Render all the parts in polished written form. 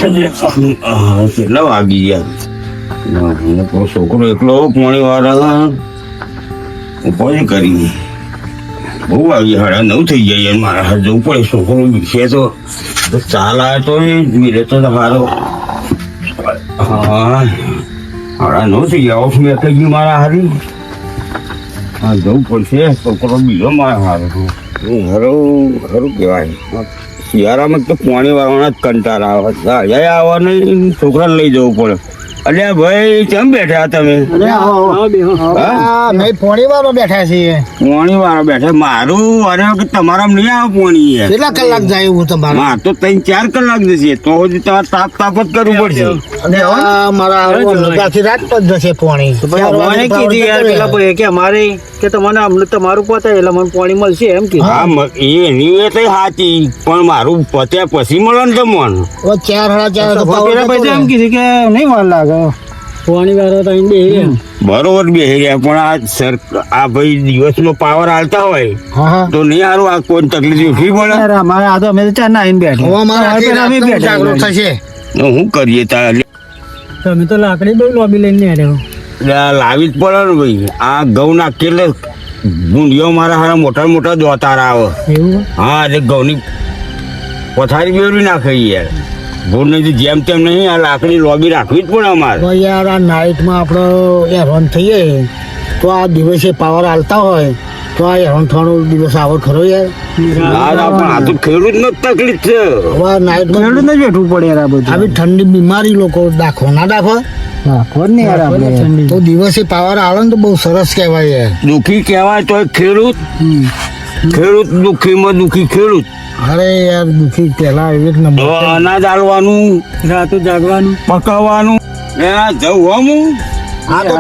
કેટલા વાગી ગયા છોકરો એકલો પોણી વાળા કોઈ કરી બહુ વાગી 9:30 થઈ જાય યાર મારા હાથ જવું પડે છોકરો વિશે તો ચાલ આવે તો મિલે તો તમારો હા 9:30 થઈ ગયા ઓફ મેં કહી ગયું મારા હારી હા જવું પડશે છોકરો બીજો મારા હારો ખરું કહેવાય શિયાળામાં તો પાણી વાળવાના જ કંટાળા આવે આવા નહીં છોકરાને લઈ જવું પડે અલ્યા ભાઈ કેમ બેઠા તમે પોણી વાળો બેઠા છીએ પોણી વાળો બેઠા મારું અરે તમારા નહીં આવે પોણી કેટલા કલાક જાય હું તમારે માર તો 3-4 કલાક જશે તો હજી તમારે તાપ જ કરવું પડશે અને મારા આખી રાત પર જશે પોણી કે અમારે કે તમને તમારું પતાય એટલે મને પાણી મળશે એમ કે હા એની એ તો સાચી પણ મારું પત્યા પછી મળે ને તમને 4-4 પૈસા એમ કીધું કે નહીં વાર લાગે પાણી વાળો તો બરોબર બેસી રહ્યા પણ આ ભાઈ દિવસનો પાવર હાલતા હોય તો નહીં સારું આ કોઈ તકલીફ ઉઠવી પડે અમારે આ તો અમે ચાર ના આવીને બેઠા જાગૃત થશે શું કરીએ તારે તમે તો લાકડી બહુ લોબી લઈને આવ્યો લાવી જ પડે ને ભાઈ આ ઘઉં નાખી એટલે ભૂંડીઓ મારા હારા મોટા મોટા દોતારા આવે હા એટલે ઘઉંની પથારી બેવડી નાખે યાર ભૂલ નહીં જેમ તેમ નહીં આ લાકડી લોબી રાખવી જ પડે અમારે યાર આ નાઇટમાં આપણે હેરાન થઈએ તો આ દિવસે પાવર હાલતા હોય તો આ હેરાન થવાનો દિવસ આવે ખરો યાર પણ આ તો ખેડૂત નો તકલીફ છે હવે નાઇટમાં ખેડૂત ને બેઠવું પડે યાર આ બધું આવી ઠંડી બીમારી લોકો દાખો ના દાખો તો દિવસે પાવર આવે ને તો બહુ સરસ કહેવાય યાર દુઃખી કહેવાય તો ખેડૂત દુઃખીમાં દુઃખી ખેડૂત અરે યાર દુઃખી પેલા એક નંબર અનાજ આલવાનું રાતો જાગવાનું પકાવવાનું જવું હું હા તો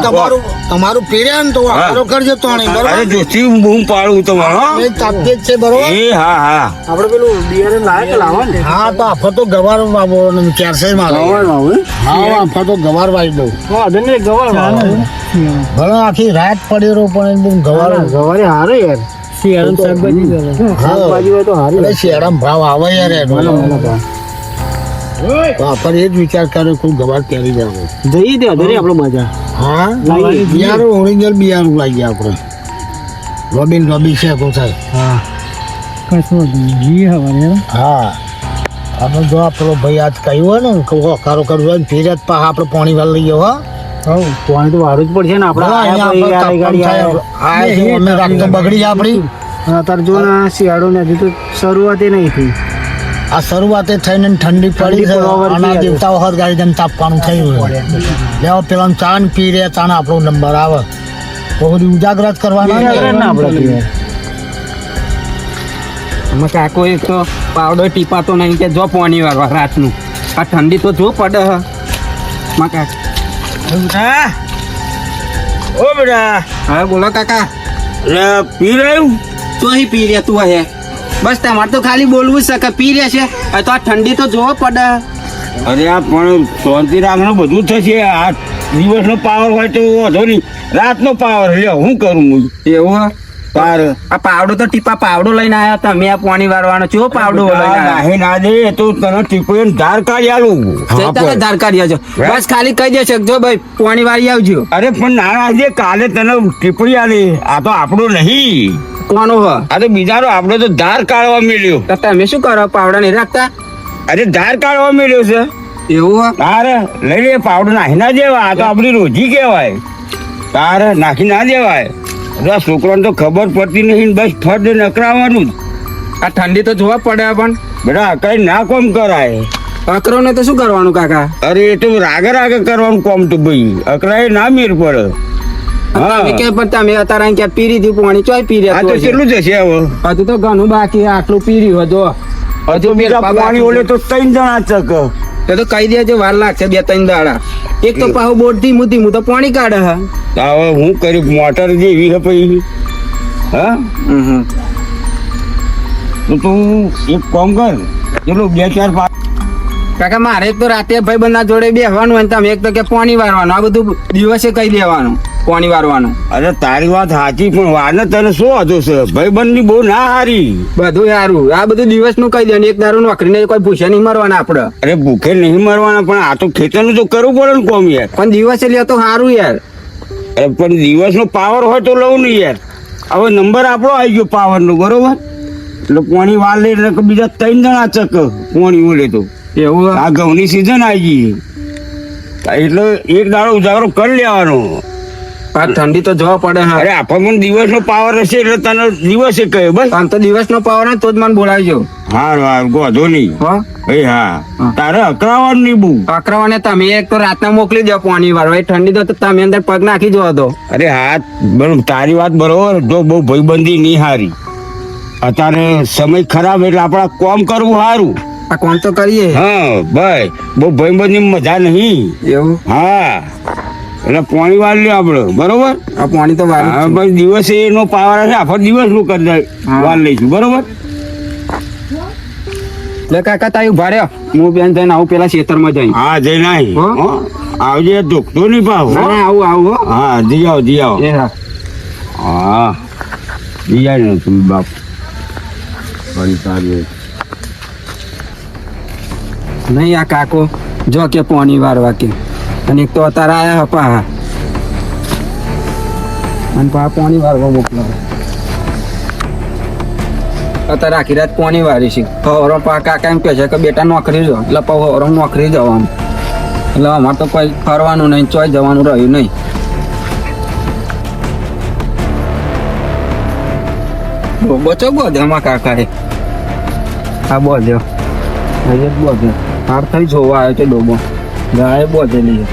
તમારું પીર્યા ને તો આખરો કરજો તો અરે જોશી હું પાડું તમારો તાપે જ છે બરોબર એ હા આપડે પેલું બિયારણ લાવે કે લાવવા ને હા તો આફર તો ગવાર વાવો ને ચારસે મારો હા આફર તો ગવાર વાવી દઉં ભલે આખી રાત પડી રહ્યો પણ ગવારે હારે યાર શિયાળામાં શાકભાજી હોય તો હારી શિયાળામાં ભાવ આવે યાર એનો તો આપણે એ જ વિચાર કર્યો કોઈ ગવાર કેરી જાવ જઈએ ત્યાં ઘરે આપડે મજા હા બિયારું ઓરિજિનલ બિયારું લાગીએ આપણે રોબી છે તો થાય હા હા આપણે જો આપણો ભાઈ આજ કહ્યું હોય ને કારો કરવું હોય ને ફેર જ પા આપણે પાણી વાળ લઈએ હો પાણી તો વારું જ પડશે ને આપણે તો બગડી જાય આપણી અત્યારે જો ને શિયાળો ને હજી તો શરૂઆતે નહીં થઈ આ શરૂઆતે થઈને ઠંડી પડી છે આના દેવતા વખત ગાડી જેમ તાપવાનું થયું લેવા પેલા ચા ને પી રહ્યા ચા આપણો નંબર આવે તો બધી ઉજાગરત કરવાના આપણે કાકો એક તો પાવડર ટીપાતો નહીં કે જો પાણી વાળવા રાતનું આ ઠંડી તો જો પડે કાકા ઓ બેટા હા બોલો કાકા પી રહ્યું તો અહીં પી રહ્યા તું હે બસ તમારે તો ખાલી બોલવું જ શકે પી રહ્યા છે તો આ ઠંડી તો જોવો પડે અરે આ પણ શાંતિ રાખવાનું બધું થશે આ દિવસનો પાવર હોય તો વધો નહીં રાતનો પાવર લ્યો હું કરું એવું તાર આ પાવડો તો ટીપા પાવડો લઈને આવ્યા તમે આ પાણી વાળવાનો છો પાવડો નાહી ના દે તો તને ટીપો ધાર કાઢી આલું ધાર કાઢ્યા છો બસ ખાલી કહી દે શકજો ભાઈ પાણી વાળી આવજો અરે પણ ના આજે કાલે તને ટીપડી આલી આ તો આપણો નહીં કોનો હ આ તો બીજાનો આપણે તો ધાર કાઢવા મળ્યો તો તમે શું કરો પાવડા નહીં રાખતા અરે ધાર કાઢવા મળ્યો છે એવું તારે લઈ લે પાવડો નાખી ના દેવાય આ તો આપણી રોજી કહેવાય તારે નાખી ના દેવાય છોકરાને તો ખબર પડતી નહીં બસ ફર્દ નકરાવાનું આ ઠંડી તો જોવા પડે પણ બેટા કઈ ના કોમ કરાય અકરો ને તો શું કરવાનું કાકા અરે એ તો રાગે કરવાનું કોમ તો ભાઈ અકરાય ના મેર પડે તમે અત્યારે ક્યાં પીરી થી પાણી ચોય પી રહ્યા તો કેટલું જશે હવે હજુ તો ઘણું બાકી આટલું પીર્યું હજુ બીજા પાણી ઓલે તો 3 જણા ચક તો કહી દેજો વાર લાગશે 2-3 દાડા એક તો પાહુ બોટ ધીમું તો પાણી કાઢે હવે હું કર્યું મોટર જેવી હે પછી હા તો તું એક કામ કર ચલો 2-4 કાકા મારે તો રાતે ભાઈ બંધા જોડે બેસવાનું હોય તમે એક તો કે પાણી વારવાનું આ બધું દિવસે કહી દેવાનું પાણી વારવાનું. અરે તારી વાત સાચી, પણ વાને તને શું હતું છે ભાઈબંધની બહુ ના હારી. બધું સારું, આ બધું દિવસનું કહી દે ને એક દારૂ નોકરીને કોઈ ભૂસે નહીં મરવાના આપણે. અરે ભૂખે નહીં મરવાના, પણ આ તો ખેતરનું તો કરવું પડે ને કોમ યાર. પણ દિવસે લે તો સારું યાર. અરે પણ દિવસનો પાવર હોય તો લઉં ને યાર. હવે નંબર આપણો આવી ગયો પાવરનો, બરોબર? એટલે પોણી વાર લે એટલે બીજા 3 જણા ચક પોણી ઓલે તો એવું આ ઘઉંની સિઝન આવી ગઈ એટલે એક દાડો ઉજાગરો કરી લેવાનો. આ ઠંડી તો જોવા પડે. હા, અરે આપણને પણ દિવસનો પાવર હશે એટલે તને દિવસે કહે બસ. આમ તો દિવસનો પાવર હોય તો જ મને બોલાવજો. હા ગોધો નહીં હો ભાઈ. હા તારે અકરાવાનું નહીં બહુ. અકરાવાને તમે એક તો રાતના મોકલી દો પાણી વાળવા. એ ઠંડી તો તમે અંદર પગ નાખી જવા દો. અરે હા બરોબર, તારી વાત બરોબર. જો બહુ ભાઈબંધી નહીં હારી. અત્યારે સમય ખરાબ એટલે આપણા કોમ કરવું સારું. આ કોણ તો કરીએ. હા ભાઈ, બહુ ભાઈબંધી મજા નહીં. એવું? હા એટલે પોણી વાર લે આપડે, બરોબર? આ પાણી તો વાળું જ હા છે. ભાઈ, દિવસે એનો પાવર હશે, આખો દિવસ નું કરી દે હા. વાર લઈશું, બરોબર? લે કાકા તારી ઉભા રહ્યો, હું બેન જઈને આવું પેલા ખેતરમાં જઈને. હા જઈ નાઈ. હો? હો? આવજે, ધોકતો નહીં પાવ. ના ના, આવું આવું હો. હા જી આવો, જી આવો. એ હા. હા જી આય ને તું બાપ કંટાળ્યો. નહીં આ કાકો જો કે પાણી વારવા કે, અને એક તો અત્યારે આયા હપા. હા અને પા પાણી વારવા મોકલો. અત્યારે આખી રાત પાણી વારી છે. હવરો પા કાકા એમ કહે છે કે બેટા નોકરી જો, એટલે પા હવરો નોકરી જવાનું. એટલે અમારે તો કોઈ ફરવાનું નહીં, ચોય જવાનું રહ્યું નહીં. બચો બોધ્યામાં કાકાએ આ બોધ્યો હજે બોધ્યો. હાર થઈ જોવા આવ્યો છે ડોબો, ગાય બોધેલી છે.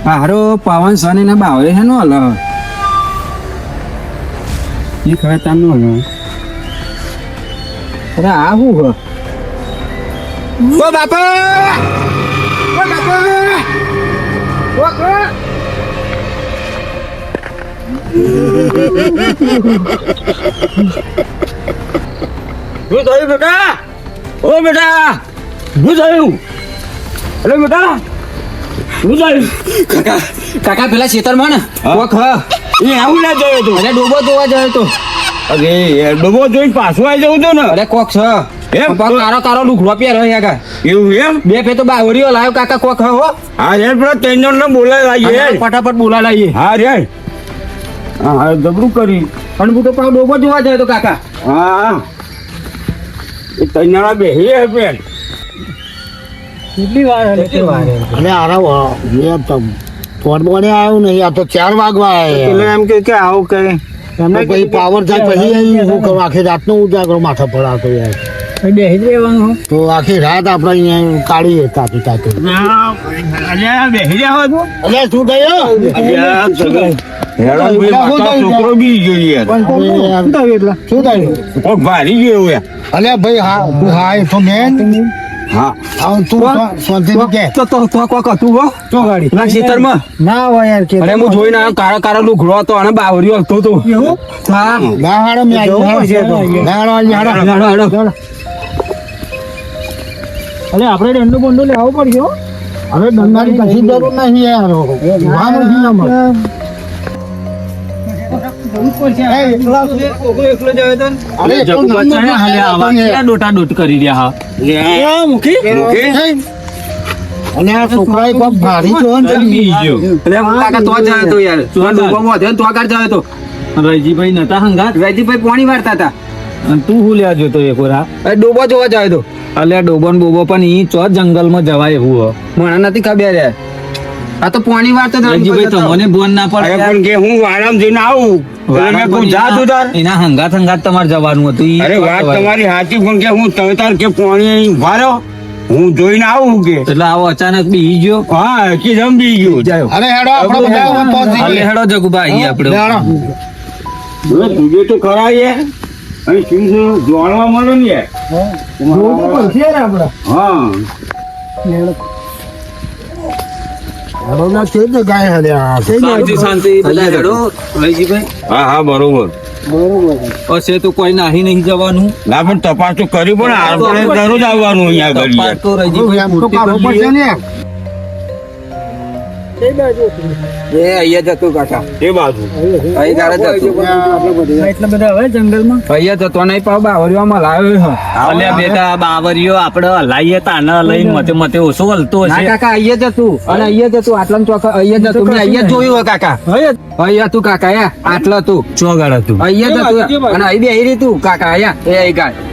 હારો પાવન સની ને બાવરે છે નો હલ એ ખરે તાર નો હલ. અરે આ શું હ? ઓ બાપા, ઓ બાપા, ઓ કા શું થયું બેટા? ઓ બેટા, શું થયું? અરે બેટા, શું થયું? કાકા કાકા પેલા ખેતરમાં ને હા? કોક હ એ આવું ના જોયો તું? અરે ડોબો જોવા જાય તો. અરે યાર, ડબ્બો જોઈને પાછું આવી જવું તો ને. અરે કોક છે એમ? કારો કારો લુગડો પહેર્યો છે કાકા. એવું એમ? બે ફે તો બાવરીઓ લાવ્યો કાકા કોક હ હો. હા યાર, પેલા 3 જણને બોલાવી લાવીએ યાર. ફટાફટ બોલા લાવીએ. હા યાર, હા હા જબરું કરી. પણ હું તો પાછો ડોબો જોવા જાય તો કાકા. હા એ 3 જણા બેસી હે પેન. કેટલી વાર અને આરા જે ફોન બોને આવ્યું નહીં, આ તો 4 વાગવા આવ્યા. એમ કે આવું કે તો પછી પાવર જાય પછી અહીં શું કરું? આખી રાતનો ઉજાગરો માથા પડાતો યાર. બેસી રહેવાનું. તો આખી રાત આપણે અહીંયા કાઢીએ તાતું તાતું. અલ્યા બેસી રહ્યા હોય અલ્યા શું થયું? છોકરો બી ગયો યાર. શું થયું? કોક ભારી ગયો યાર. અલ્યા ભાઈ હા હા એ તો મેન હા તું શાંતિથી કે. તો કોક હતું હો તો ગાડી ના ખેતરમાં. ના હોય યાર કે અરે હું જોઈને આવ્યો, કાળો કાળો લુગડો હતો અને બાવરીઓ હતો તો. હા ના હાડો મેં આવી ના હાડો અરે આપણે દંડો બંડો લેવો પડશે હો. હવે દંડાની કશી જરૂર નહીં યાર. વાનું છે આમાં. અરે તો ડોટા ડોટ કરી રહ્યા અને આ છોકરાએ કોક ભારી જો ને કાકા તો જાય તો યાર તું ડોબામાં હતો ને તો આગળ જાય તો રહીજીભાઈ નતા હંગાત વૈદીભાઈ પાણી વારતા હતા. અને તું હું લ્યા જોતો એક વાર અરે ડોબો જોવા જાય તો અલ્યા ડોબન બોબો પણ ઈ ચો જંગલમાં જવાય એવું મને નથી ખબર યાર. આ તો પાણી વારતો હતો. રહીજીભાઈ તમને બોન ના અરે પડે પણ કે હું આરામ જઈને આવું એટલે મેં કહું જા તું તાર. એના હંગાત હંગાત તમારે જવાનું હતું ઈ અરે વાત તમારી સાચી, પણ કે હું તમે તાર કે પાણી ઉભા રહો, હું જોઈને આવું કે. એટલે આવો અચાનક બી ગયો. હા કે જંબી ગયું. અરે હેડો આપણે બધા પહોંચી હાલે હેડો જગુભાઈ આપણે હેડો. તુજે તો ખરા યાર, અને શું છે જોડવા મળે ને યાર. હા હેડો ના છે ને ગાય હલ્યા શાંતિ શાંતિ બધા હેડો રહીજીભાઈ. હા હા બરોબર. હશે તો કોઈ નાહી નહીં જવાનું. ના પણ તપાસ તો કરી પણ આપણે દરરોજ આવવાનું અહીંયા આગળ તપાસ તો રજીભાઈ એમ તો પૂરતી કરવું કરી પડશે લઈએ. ને. એ અહીંયા જતું કાકા એ બાજુ અહીં ગારે જતું એટલા બધા હવે જંગલમાં અહીંયા જતો નહીં પાવ બાવરીઓમાં લાવ્યો અલ્યા બેટા બાવરીઓ આપણે હલાઈએ તાને લઈને મતે મતે ઓછો હલતો ના હશે. કાકા અહીંયા જતું અને અહીંયા જતું આટલા ચોક અહીંયા જતું મેં અહીંયા જ જોયું હે કાકા અહીંયા તું કાકા આટલા તું ચોગાડ હતું. અહીંયા જતું અને અહીં બેહી રહી તું કાકા અહીંયા એ ગાય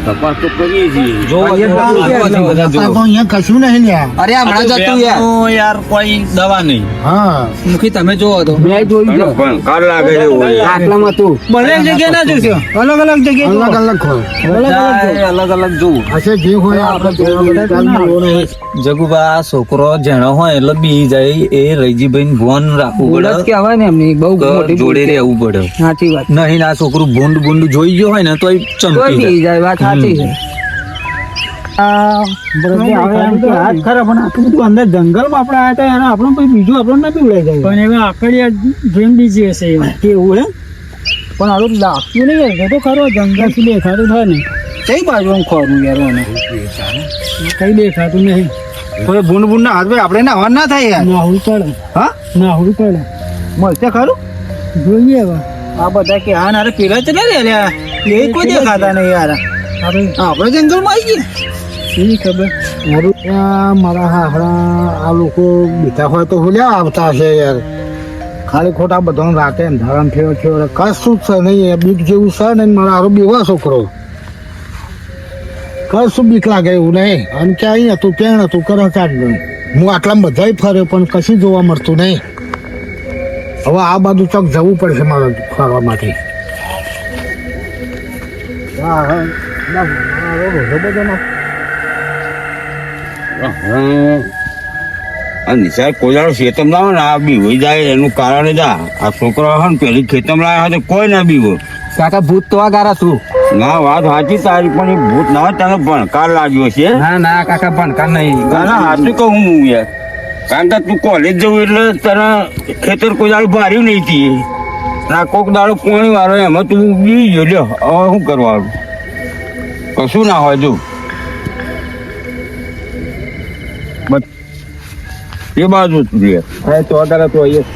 તપાસ તો કરીએ છીએ જો અહીંયા બધા આ તો જો. અહીંયા કશું નહીં લ્યા. અરે હમણાં જતું યાર બેનનું યાર કોઈ દવા નહીં. હા મુખી તમે જોવો તો મેં જોયું છે. પણ કાર લાગે છે ઓય. આટલામાં તું બંને જગ્યાએ ના જોશો. અલગ અલગ જગ્યાએ અલગ અલગ ખોલ. બધાય અલગ અલગ જોવું. હશે જે હોય આપણે જોવા બધા જગુબા આ છોકરો જેણો હોય એટલે બી જાય એ રઈજીભાઈ ભોન રાખવું ઓળખ પડે. કહેવાય ને એમની બહુ કે મોટી જોડે રહેવું પડે. સાચી વાત નહીં ના છોકરું ભૂંડ ભૂંડ જોઈ ગયો હોય ને તો કોઈ ચમકી બી જાય. જાય વાત સાચી છે અંદર જંગલમાં આપણે આવ્યા હતા અને આપણું કોઈ બીજું આપણને નથી ઉડાઈ જાય પણ એવા આકડિયા જેમ બીજી હશે એવું હે પણ આવું લાગતું નહીં યાર તો ખરો જંગલ થી દેખાતું થાય ને કઈ બાજુ આમ ખોરું યાર મને કઈ દેખાતું નહીં કોઈ બુંડ બુંડ ના હાથ ભાઈ આપણે ના ના થાય યાર ના હું પડે હા ના હું પડે મળશે ખરું જોઈએ હવે આ બધા કે હા ના પેલા ચલે રે એ કોઈ દેખાતા નહીં યાર આપણે જંગલમાં આવી ગયા એની ખબર મારા હાહરા આ લોકો બીતા હોય તો હુલ્યા આવતા હશે યાર ખાલી ખોટા બધા રાતે અંધારામ ફેર કશું જ છે નહીં બીક જેવું છે ને મારા હારો બેવા છોકરો કશું બીક લાગે એવું નહીં અને ક્યાં અહીં હતું ત્યાં હતું કરે ચાલ હું આટલામાં બધાય ફર્યો પણ કશું જોવા મળતું નહીં હવે આ બાજુ ચોક જવું પડશે મારે ફરવા માટે હા હા આ નિશાળ કોઈ દાડો ખેતમ લાવે ને આ બીવાઈ જાય એનું કારણ જ આ છોકરો હે ને પેલી ખેતમ લાવ્યા તો કોઈ ના બીવો કાકા ભૂત તો આ ગારા છું ના વાત સાચી તારી પણ એ ભૂત ના હોય તને ભણકાર લાગ્યો છે ના ના કાકા ભણકાર નહીં ના ના સાચું કહું હું યાર કારણ કે તું કોલેજ જવું એટલે તને ખેતર કોઈ દાડો ભાર્યું નહીં થી ના કોક દાડો પોણી વાળો એમાં તું બી ગયો લ્યો હવે શું કરવાનું કશું ના હોય જો એ બાજુ જ લે હવે તો અગારા તો અહીંયા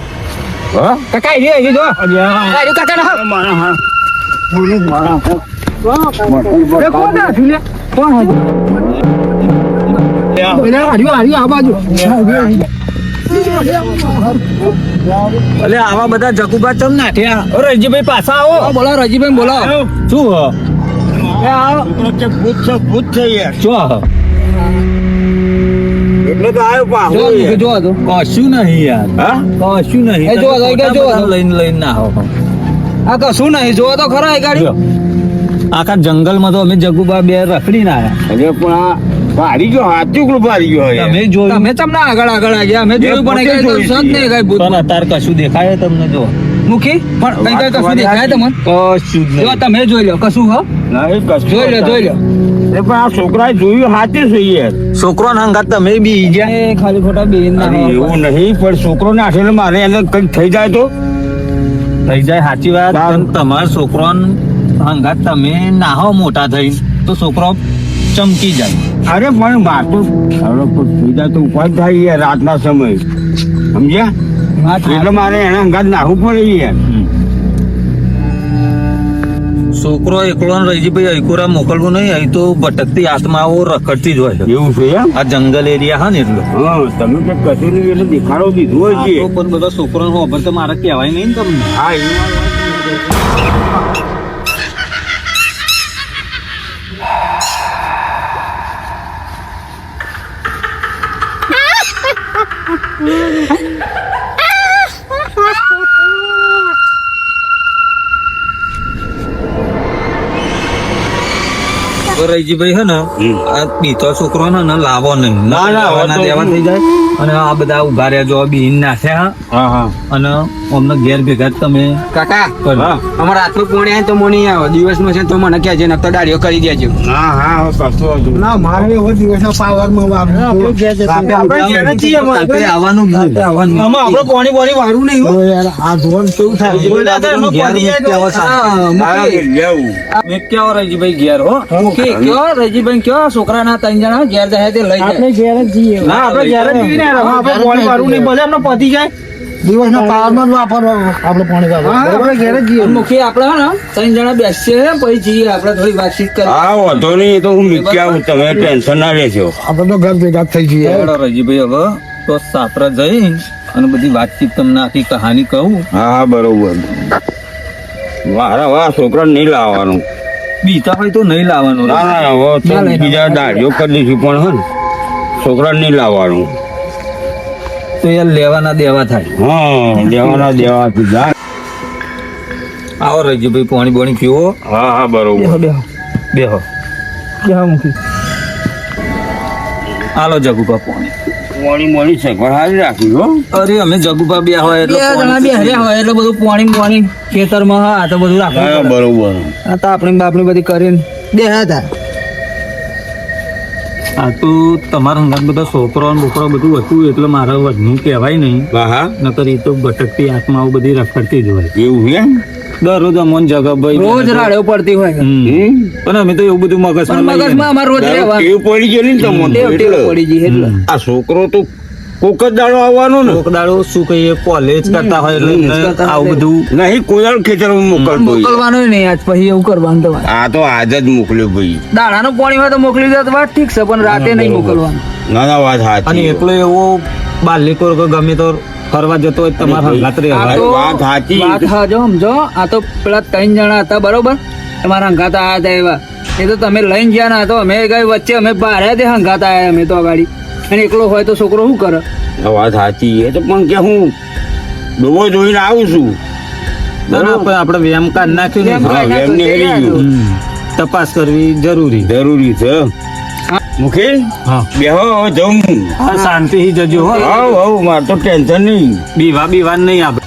હા કાકા એ જો કાકા ના કોણ નાખ્યું લે કોણ આ બાજુ અલે આવા બધા જગુબા ચમ નાખ્યા. ઓ રજીભાઈ પાછા આવો. બોલો રજીભાઈ બોલો શું હ? ભૂત છે ભૂત છે યાર શું હ? એટલે તો આવ્યો પાછો યાર. જો તો કશું નહીં યાર. હા કશું નહીં. એ જો, તમે જો, જો. ખોટા બધા લઈને ના આવો. આ કશું નહીં જોવો તો ખરા એ ગાડી જો. આખા જંગલમાં તો અમે જગુબા બે રખડી ના આવ્યા. અરે પણ આ ભારી ગયો હાથી ઉપર ભારી ગયો યાર. તમે જોયું તમે તમને આગળ આગળ આવ્યા અમે જોયું પણ કઈ તો સત નહીં કઈ ભૂત પણ અત્યારે કશું દેખાય તમને જો. મુખી પણ કઈ કશું દેખાય તમને કશું જ જો નહીં. તમે જોઈ લો કશું હો ના એ કશું જોઈ લો જોઈ લો એ પણ આ છોકરાએ જોયું હાથી છે યાર. છોકરો ના હંગાત તમે બી ગયા. એ ખાલી ખોટા બેન ના અરે એવું નહીં પણ છોકરો નાખેલો મારે એને કંઈક થઈ જાય તો થઈ જાય સાચી વાત. સારું. પણ તમારા છોકરો હંગાત તમે નાહો મોટા થઈ તો છોકરો ચમકી જાય. અરે પણ મારતું હવે કોઈ થઈ જાય તો ઉપાય થાય યાર રાતના સમય સમજ્યા એટલે મારે એને અંગાત નાખવું પડે યાર. છોકરો એકલો ને રહીજી અઈકોરા મોકલવું નહીં. અહીં તો ભટકતી આત્માઓ રખડતી જ હોય. એવું છે એમ આ જંગલ એરિયા હા ને એટલે હા તમે કંઈક કશું નહીં એટલે દેખાડો દીધું હોય આ છે તો પણ બધા છોકરો ખબર તો મારે કહેવાય નહીં ને તમને. હા એ રહીજીભાઈ હે ને આ બીતો છોકરો ને લાવો નહીં ના, લાવવાના હવે તો- દેવા થઈ જાય અને આ બધા ઉભા રહ્યા જો બીન નાખ્યા હા હા અને અમને ઘેર ભેગા જ તમે કાકા કરો. હા. અમારે આટલું પોણી આવે તો મો નહીં આવે દિવસનો છે તો મને કહેજે નકર દાડીઓ કરી દેજો હા હા હવે કશો વાંધો નહીં. ના મારે એવો દિવસનો પાવરમાં આપણે ઘેર જશે. આપણે ઘેર જ છીએ, રાતે આવવાનું જ નહીં. આમાં આપણે પાણી વાળું નહીં હો. યાર આ ધોન કેવું થાય જોઈ લેતા એમાં પડી જાય તો હા, લેવું. મેં કેવો રહીજીભાઈ ઘેર હો મૂકી કયો રજીભાઈ કયો છોકરાના 3 જણા ઘેર જાય તે લઈ જાય આપણે ઘેર જ જઈએ. ના, આપણે ઘેર જ જઈએ ને. આપણે પાણી વાળું નહીં ભલે એમને પતી જાય દિવસના પાવરમાં જ વાપરવાનું આપણે પાણી વાળું. આપણે ઘેર જ જઈએ. મૂકી આપણે હે ને 3 જણા બેસીએ પછી જઈએ આપણે થોડી વાતચીત કરી હા વાંધો નહીં એ તો હું મૂકી આવું તમે ટેન્શન ના લેશો આપણે તો ઘર ભેગા જ થઈ જઈએ. ચાલો રહીજીભાઈ હવે તો સાપરા જઈ અને બધી વાતચીત તમને આખી કહાની કહું હા હા બરોબર મારા વાહ છોકરા નહીં લાવવાનું બીતા હોય તો નહીં લાવવાનું ના ના હવે તો બીજા દાડીઓ કરી દીધી પણ હે ને છોકરા નહીં લાવવાનું તો યાર લેવાના દેવા થાય હા દેવાના દેવાથી જા આવો રહીજીભાઈ પાણી બોણી પીવો હા હા બરોબર બેહો હાલો જગુભા પાણી મોડી મોડી સગવડ હારી રાખી હો અરે અમે જગુભા બે હોય બે એટલે જણા બેહર્યા હોય એટલે બધું પાણી ખેતરમાં હા તો બધું હા રાખવું પડે. બરોબર આ તો આપણી બધી કરીને બેહ્યા હતા આ તો તમારા અંગાત બધા છોકરો ને બોકરો બધું હતું એટલે મારે વધનું કહેવાય નહીં હા હા નકર એ તો ભટકતી આત્માઓ બધી રખડતી જ હોય એવું છે દરરોજ અમોન જગાભાઈ રોજ રાડ્યો પડતી હોય પણ અમે તો એવું બધું પણ મગજમાં લઈએ મગજમાં અમારે રોજ રહેવાનું. ટેવ પડી ગયેલી ને તમને ટેવ એટલે પડી ગઈ એટલે આ છોકરો તો કોક જ દાડો આવવાનો ને કોકદાડો શું કહીએ કોલેજ કરતા હોય એટલે એમને આવું બધું નહીં કોઈ દાડો ખેતરમાં મોકલતો હોય. મોકલવાનું નહીં આજ પછી એવું કરવાનું તમારે આ તો આજ જ મોકલ્યો ભાઈ દાડાનું પાણી હોય તો મોકલી દો તો વાત ઠીક છે પણ રાતે નહીં મોકલવાનું ના ના વાત અને સાચી એકલો એવો બાલિકોર કે ગમે તો ફરવા જતો હોય તમારા હંગાત આ રહેવાય. તો વાત સાચી. વાત હાજો સમજો આ તો પેલા 3 જણા હતા બરોબર તમારા હંગાત આયા હતા એવા એ તો તમે લઈને ગયા ના તો અમે ગઈ વચ્ચે અમે બહાર તે હંગાત આયા અમે તો અગાડી અને એકલો હોય તો છોકરો શું કરે આ વાત સાચી એ તો પણ કે હું ડોબો જોઈને આવું છું ના ના પણ આપણે વ્યાયામ કાઢ નાખ્યું ને. વ્યાયામ હા, એમને હેરી ગયું. તપાસ કરવી જરૂરી જરૂરી છે મુખી હા બેહો હવે જઉં હું. શાંતિ જજો હો હાવ હાવ મારે તો ટેન્શન નહીં બીવા નહીં આપણે